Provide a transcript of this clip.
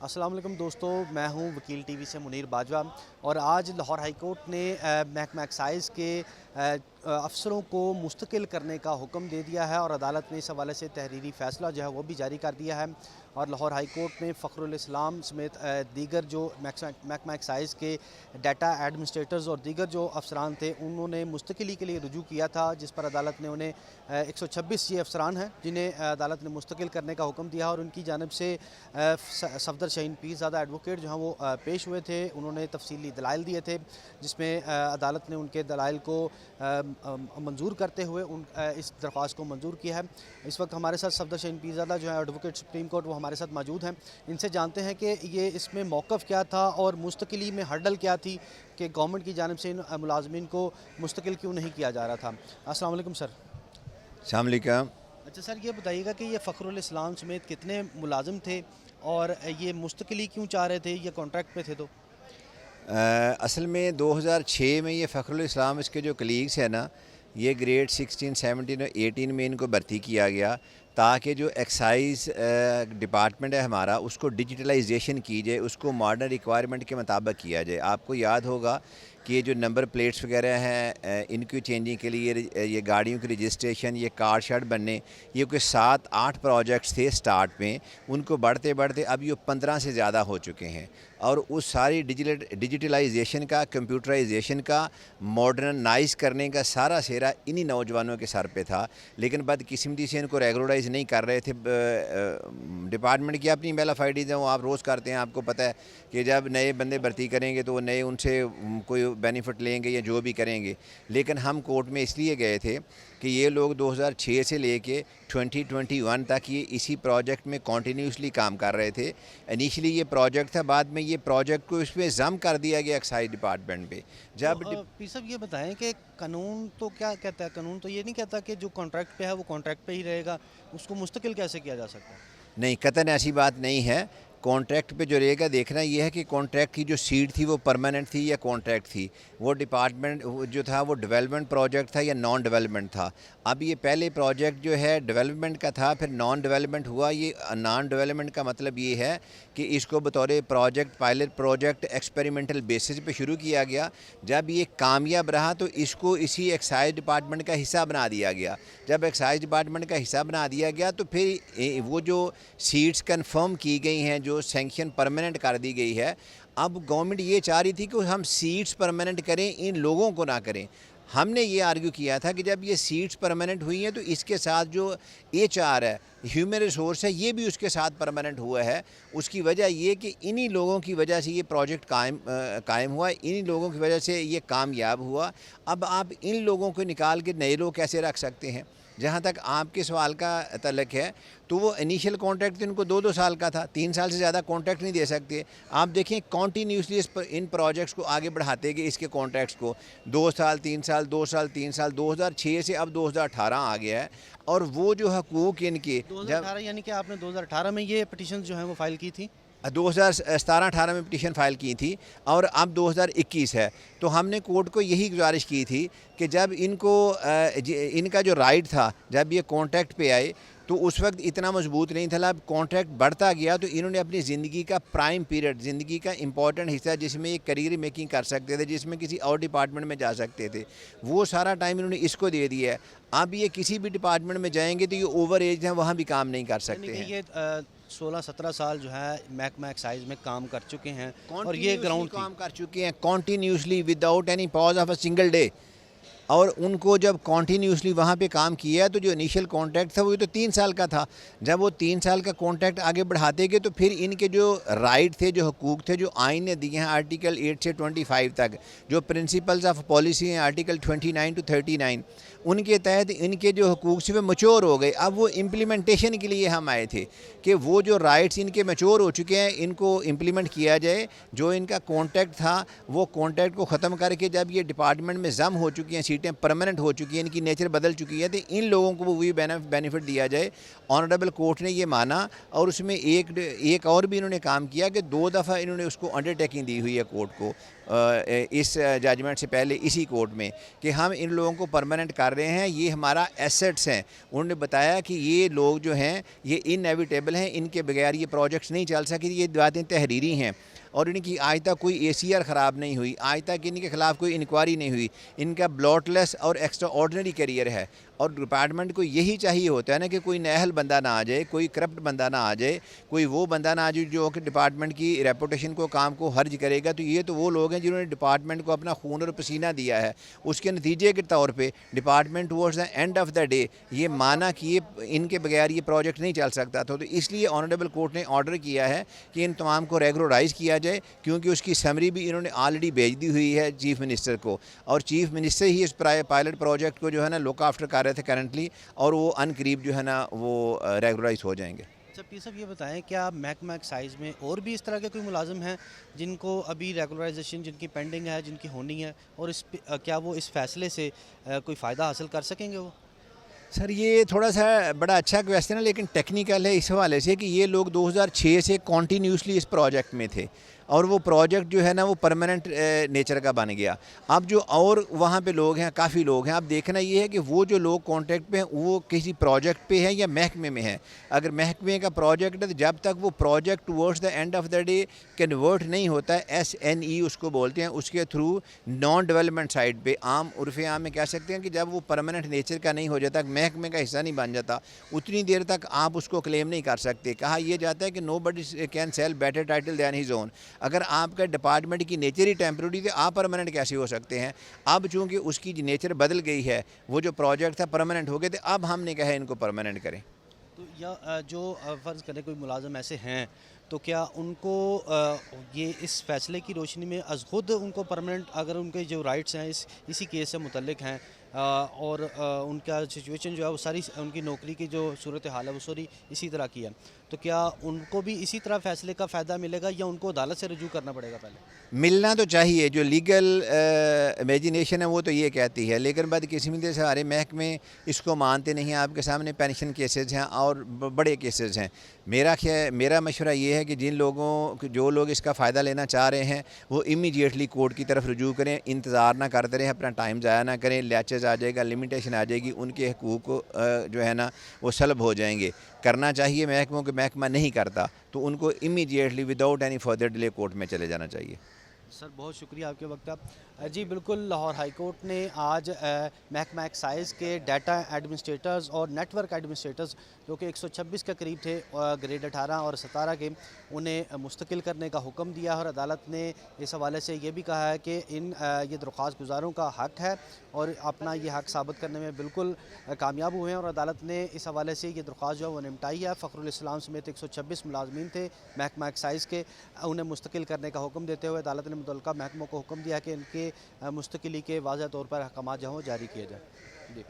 السلام علیکم دوستو، میں ہوں وکیل ٹی وی سے منیر باجوہ، اور آج لاہور ہائی کورٹ نے محکمہ ایکسائز کے افسروں کو مستقل کرنے کا حکم دے دیا ہے، اور عدالت نے اس حوالے سے تحریری فیصلہ جو ہے وہ بھی جاری کر دیا ہے۔ اور لاہور ہائی کورٹ نے فخر الاسلام سمیت دیگر جو محکمہ ایکسائز کے ڈیٹا ایڈمنسٹریٹرز اور دیگر جو افسران تھے انہوں نے مستقلی کے لیے رجوع کیا تھا، جس پر عدالت نے انہیں 126 یہ افسران ہیں جنہیں عدالت نے مستقل کرنے کا حکم دیا، اور ان کی جانب سے صفدر شاہین پیر زادہ ایڈوکیٹ جو ہیں وہ پیش ہوئے تھے۔ انہوں نے تفصیلی دلائل دیے تھے، جس میں عدالت نے ان کے دلائل کو منظور کرتے ہوئے اس درخواست کو منظور کیا ہے۔ اس وقت ہمارے ساتھ صفدر شاہین پیر زادہ جو ہے ایڈوکیٹ سپریم کورٹ، وہ ہمارے ساتھ موجود ہیں۔ ان سے جانتے ہیں کہ یہ اس میں موقف کیا تھا اور مستقلی میں ہرڈل کیا تھی کہ گورنمنٹ کی جانب سے ان ملازمین کو مستقل کیوں نہیں کیا جا رہا تھا۔ السلام علیکم سر۔ السلام علیکم۔ اچھا سر، یہ بتائیے گا کہ یہ فخر الاسلام سمیت کتنے ملازم تھے اور یہ مستقلی کیوں چاہ رہے تھے؟ یہ کانٹریکٹ پہ تھے تو؟ اصل میں 2006 میں یہ فخر الاسلام اس کے جو کلیگز ہیں نا، یہ گریڈ 16، 17 اور 18 میں ان کو بھرتی کیا گیا تاکہ جو ایکسائز ڈپارٹمنٹ ہے ہمارا اس کو ڈیجیٹلائزیشن کی جائے، اس کو ماڈرن ریکوائرمنٹ کے مطابق کیا جائے۔ آپ کو یاد ہوگا کہ یہ جو نمبر پلیٹس وغیرہ ہیں ان کی چینجنگ کے لیے یہ گاڑیوں کی رجسٹریشن، یہ کار شیڈ بننے، یہ کوئی 7-8 پروجیکٹس تھے سٹارٹ میں، ان کو بڑھتے بڑھتے اب یہ 15 سے زیادہ ہو چکے ہیں، اور اس ساری ڈیجیٹلائزیشن کا، کمپیوٹرائزیشن کا، ماڈرنائز کرنے کا سارا سہرا انہی نوجوانوں کے سر پہ تھا، لیکن بدقسمتی سے ان کو ریگولرائز نہیں کر رہے تھے۔ ڈپارٹمنٹ کی اپنی میل آف آئی ڈیز ہیں، وہ آپ روز کرتے ہیں، آپ کو پتہ ہے کہ جب نئے بندے بھرتی کریں گے تو وہ نئے ان سے کوئی بینیفٹ لیں گے یا جو بھی کریں گے، لیکن ہم کورٹ میں اس لیے گئے تھے کہ یہ لوگ 2006 سے لے کے 2021 تک یہ اسی پروجیکٹ میں کنٹینیوسلی کام کر رہے تھے۔ انیشلی یہ پروجیکٹ تھا، بعد میں یہ پروجیکٹ کو اس میں ضم کر دیا گیا ایکسائز ڈپارٹمنٹ پہ۔ جب پی صاحب یہ بتائیں کہ قانون تو کیا کہتا ہے؟ قانون تو یہ نہیں کہتا کہ جو کانٹریکٹ پہ ہے وہ کانٹریکٹ پہ ہی رہے گا، اس کو مستقل کیسے کیا جا سکتا ہے؟ نہیں، قطعاً ایسی بات نہیں ہے۔ کانٹریکٹ پہ جو رہے گا، دیکھنا یہ ہے کہ کانٹریکٹ کی جو سیٹ تھی وہ پرماننٹ تھی یا کانٹریکٹ تھی، وہ ڈپارٹمنٹ جو تھا وہ ڈیولپمنٹ پروجیکٹ تھا یا نان ڈیولپمنٹ تھا۔ اب یہ پہلے پروجیکٹ جو ہے ڈیولپمنٹ کا تھا، پھر نان ڈیولپمنٹ ہوا۔ یہ نان ڈیولپمنٹ کا مطلب یہ ہے کہ اس کو بطور project, pilot project, experimental basis پہ شروع کیا گیا۔ جب یہ کامیاب رہا تو اس کو اسی ایکسائز ڈپارٹمنٹ کا حصہ بنا دیا گیا۔ جب ایکسائز ڈپارٹمنٹ کا حصہ بنا دیا گیا تو پھر وہ جو سیٹس کنفرم کی گئی ہیں، جو سینکشن پرماننٹ کر دی گئی ہے، اب گورنمنٹ یہ چاہ رہی تھی کہ ہم سیٹس پرماننٹ کریں، ان لوگوں کو نہ کریں۔ ہم نے یہ آرگیو کیا تھا کہ جب یہ سیٹس پرماننٹ ہوئی ہیں تو اس کے ساتھ جو ایچ آر ہے، ہیومن ریسورس ہے، یہ بھی اس کے ساتھ پرماننٹ ہوا ہے۔ اس کی وجہ یہ کہ انہی لوگوں کی وجہ سے یہ پروجیکٹ قائم ہوا، انہی لوگوں کی وجہ سے یہ کامیاب ہوا۔ اب آپ ان لوگوں کو نکال کے نئے لوگ کیسے رکھ سکتے ہیں؟ جہاں تک آپ کے سوال کا تعلق ہے تو وہ انیشیل کانٹریکٹ ان کو 2 سال کا تھا، 3 سال سے زیادہ کانٹریکٹ نہیں دے سکتے۔ آپ دیکھیں کنٹینیوسلی ان پروجیکٹس کو آگے بڑھاتے گئے، اس کے کانٹریکٹس کو 2 سال 3 سال 2 سال 3 سال، 2006 سے اب 2018 آ گیا ہے، اور وہ جو حقوق ان کے 2018 یعنی کہ آپ نے 2018 میں یہ پٹیشن جو ہیں وہ فائل کی تھی؟ 2017-18 میں پٹیشن فائل کی تھی، اور اب 2021 ہے۔ تو ہم نے کورٹ کو یہی گزارش کی تھی کہ جب ان کا جو رائٹ تھا، جب یہ کانٹریکٹ پہ آئے تو اس وقت اتنا مضبوط نہیں تھا۔ اب کانٹریکٹ بڑھتا گیا تو انہوں نے اپنی زندگی کا پرائم پیریڈ، زندگی کا امپورٹنٹ حصہ جس میں یہ کیریئر میکنگ کر سکتے تھے، جس میں کسی اور ڈپارٹمنٹ میں جا سکتے تھے، وہ سارا ٹائم انہوں نے اس کو دے دیا ہے۔ اب یہ کسی بھی ڈپارٹمنٹ میں جائیں گے تو یہ اوور ایج ہیں، وہاں بھی کام نہیں کر سکتے ہیں۔ یہ 16-17 سال جو ہے محکمہ ایکسائز میں کام کر چکے ہیں، اور یہ گراؤنڈ کام کر چکے ہیں continuously without any pause of a single day, اور ان کو جب کنٹینیوسلی وہاں پہ کام کیا تو جو انیشیل کانٹریکٹ تھا وہ تو 3 سال کا تھا۔ جب وہ 3 سال کا کانٹریکٹ آگے بڑھاتے گئے تو پھر ان کے جو رائٹ تھے، جو حقوق تھے، جو آئین نے دیے ہیں آرٹیکل 8 سے 25 تک، جو پرنسپلز آف پالیسی ہیں آرٹیکل 29 to 39، ان کے تحت ان کے جو حقوق سے وہ میچور ہو گئے۔ اب وہ امپلیمنٹیشن کے لیے ہم آئے تھے کہ وہ جو رائٹس ان کے میچور ہو چکے ہیں ان کو امپلیمنٹ کیا جائے۔ جو ان کا کانٹریکٹ تھا وہ کانٹریکٹ کو ختم کر کے جب یہ ڈپارٹمنٹ میں ضم ہو چکی ہیں، سیٹیں پرماننٹ ہو چکی ہیں، ان کی نیچر بدل چکی ہے، تو ان لوگوں کو وہی بینیفٹ دیا جائے۔ آنریبل کورٹ نے یہ مانا، اور اس میں ایک اور بھی انہوں نے کام کیا کہ 2 دفعہ انہوں نے اس کو انڈر ٹیکنگ دی ہوئی ہے کورٹ کو، اس ججمنٹ سے پہلے اسی کورٹ میں، کہ ہم ان لوگوں کو پرماننٹ کر رہے ہیں یہ ہمارا ایسٹس ہیں. انہوں نے بتایا کہ یہ لوگ جو ہیں یہ انیویٹیبل ہیں, ان کے بغیر یہ پروجیکٹس نہیں چل سکے. یہ باتیں تحریری ہیں اور ان کی آج تک کوئی ACR خراب نہیں ہوئی, آج تک ان کے خلاف کوئی انکوائری نہیں ہوئی. ان کا بلاٹلیس اور ایکسٹرا آرڈنری کیریئر ہے. اور ڈپارٹمنٹ کو یہی چاہیے ہوتا ہے نا کہ کوئی نااہل بندہ نہ آ جائے, کوئی کرپٹ بندہ نہ آ جائے, کوئی وہ بندہ نہ آ جائے جو کہ ڈپارٹمنٹ کی ریپوٹیشن کو کام کو حرج کرے گا. تو یہ تو وہ لوگ ہیں جنہوں نے ڈپارٹمنٹ کو اپنا خون اور پسینہ دیا ہے. اس کے نتیجے کے طور پہ department towards the and of the day یہ مانا کہ یہ ان کے بغیر یہ پروجیکٹ نہیں چل سکتا تھا. تو اس لیے آنریبل کورٹ نے آرڈر کیا ہے کہ ان تمام کو ریگولرائز کیا جائے, کیونکہ اس کی سمری بھی انہوں نے آلریڈی بھیج دی ہوئی ہے چیف منسٹر کو, اور چیف منسٹر ہی اس پائلٹ پروجیکٹ کو جو ہے نا لک آفٹر کر رہے تھے کرنٹلی, اور وہ ان قریب جو ہے نا وہ ریگولرائز ہو جائیں گے. اچھا پی صاحب یہ بتائیں کیا محکمہ ایکسائز میں اور بھی اس طرح کے کوئی ملازم ہیں جن کو ابھی ریگولرائزیشن جن کی پینڈنگ ہے, جن کی ہونی ہے, اور کیا وہ اس فیصلے سے کوئی فائدہ حاصل کر سکیں گے وہ؟ سر یہ تھوڑا سا بڑا اچھا کویسچن ہے لیکن ٹیکنیکل ہے اس حوالے سے کہ یہ لوگ 2006 سے کنٹینیوسلی اس پروجیکٹ میں تھے, اور وہ پروجیکٹ جو ہے نا وہ پرماننٹ نیچر کا بن گیا. اب جو اور وہاں پہ لوگ ہیں, کافی لوگ ہیں, اب دیکھنا یہ ہے کہ وہ جو لوگ کانٹریکٹ پہ ہیں وہ کسی پروجیکٹ پہ ہیں یا محکمے میں ہیں. اگر محکمے کا پروجیکٹ ہے تو جب تک وہ project towards the and of the day convert نہیں ہوتا ہے, SNE اس کو بولتے ہیں, اس کے تھرو نان ڈیولپمنٹ سائٹ پہ, عام عرف عام میں کہہ سکتے ہیں کہ جب وہ پرماننٹ نیچر کا نہیں ہو جاتا, محکمے کا حصہ نہیں بن جاتا, اتنی دیر تک آپ اس کو کلیم نہیں کر سکتے. کہا یہ جاتا ہے کہ nobody can sell better title than his own. اگر آپ کا ڈپارٹمنٹ کی نیچر ہی ٹیمپرری تھے, آپ پرماننٹ کیسے ہو سکتے ہیں؟ اب چونکہ اس کی نیچر بدل گئی ہے, وہ جو پروجیکٹ تھا پرماننٹ ہو گئے تھے, اب ہم نے کہا ان کو پرماننٹ کریں. تو یا جو فرض کریں کوئی ملازم ایسے ہیں تو کیا ان کو یہ اس فیصلے کی روشنی میں از خود ان کو پرماننٹ, اگر ان کے جو رائٹس ہیں اسی کیس سے متعلق ہیں اور ان کا سچویشن جو ہے وہ ساری ان کی نوکری کی جو صورت حال ہے وہ ساری اسی طرح کی ہے, تو کیا ان کو بھی اسی طرح فیصلے کا فائدہ ملے گا یا ان کو عدالت سے رجوع کرنا پڑے گا پہلے؟ ملنا تو چاہیے, جو لیگل امیجینیشن ہے وہ تو یہ کہتی ہے, لیکن بدقسمتی سے ہمارے محکمے اس کو مانتے نہیں. آپ کے سامنے پینشن کیسز ہیں اور بڑے کیسز ہیں. میرا مشورہ یہ ہے کہ جو لوگ اس کا فائدہ لینا چاہ رہے ہیں وہ امیڈیٹلی کورٹ کی طرف رجوع کریں, انتظار نہ کرتے رہیں, اپنا ٹائم ضائع نہ کریں. لیچز آ جائے گا, لمیٹیشن آ جائے گی, ان کے حقوق جو ہے نا وہ سلب ہو جائیں گے. کرنا چاہیے محکموں کے, محکمہ نہیں کرتا تو ان کو immediately without any further delay court میں چلے جانا چاہیے. سر بہت شکریہ آپ کے وقت کا. جی بالکل, لاہور ہائی کورٹ نے آج محکمہ ایکسائز کے ڈیٹا ایڈمنسٹریٹرز اور نیٹ ورک ایڈمنسٹریٹرز جو کہ 126 کے قریب تھے, گریڈ 18 اور 17 کے, انہیں مستقل کرنے کا حکم دیا ہے. اور عدالت نے اس حوالے سے یہ بھی کہا ہے کہ یہ درخواست گزاروں کا حق ہے اور اپنا یہ حق ثابت کرنے میں بالکل کامیاب ہوئے ہیں. اور عدالت نے اس حوالے سے یہ درخواست جو ہے وہ نمٹائی ہے. فخر الاسلام سمیت 126 ملازمین تھے محکمہ ایکسائز کے, انہیں مستقل کرنے کا حکم دیتے ہوئے عدالت نے متعلقہ محکموں کو حکم دیا کہ ان کے مستقلی کے واضح طور پر احکامات جو ہیں جاری کیے جائیں. جی.